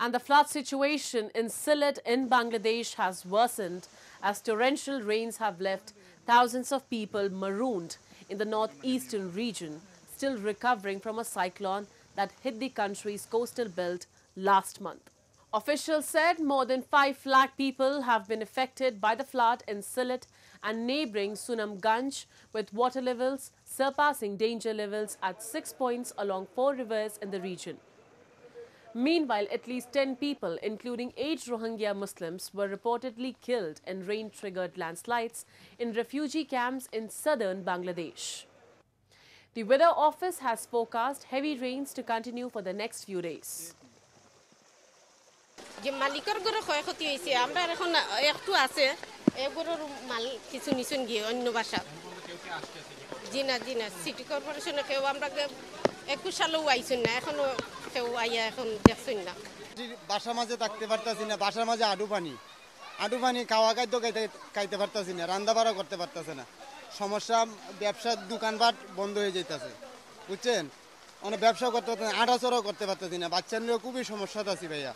And the flood situation in Sylhet in Bangladesh has worsened as torrential rains have left thousands of people marooned in the northeastern region, still recovering from a cyclone that hit the country's coastal belt last month. Officials said more than 5 lakh people have been affected by the flood in Sylhet and neighbouring Sunamganj, with water levels surpassing danger levels at 6 points along 4 rivers in the region. Meanwhile, at least 10 people, including 8 Rohingya Muslims, were reportedly killed in rain-triggered landslides in refugee camps in southern Bangladesh. The Weather Office has forecast heavy rains to continue for the next few days. যে মালিকের ঘরে ক্ষয়ক্ষতি হয়েছে আমরা এখন একটু আছে এগুলোর মাল কিছু নিছুন গিয়ে অন্য বাসা জি না সিটি কর্পোরেশনে কেউ আমরা 21 সালেও আইসুন না এখনো কেউ আইয়া এখন দেখছুন না বাসার মাঝে থাকতে পারতাছি না বাসার মাঝে আডু পানি খাওয়া খাদ্য খাইতে পারতাছি না রান্না বাড়া করতে পারতাছে না সমস্যা ব্যবসার দোকানপাট বন্ধ হয়ে যাইতাছে বুঝছেন অনেক ব্যবসা করতে পারতাছি না আড়াচড়াও করতে পারতাছি না বাচ্চা নিয়েও খুবই সমস্যা আছে ভাইয়া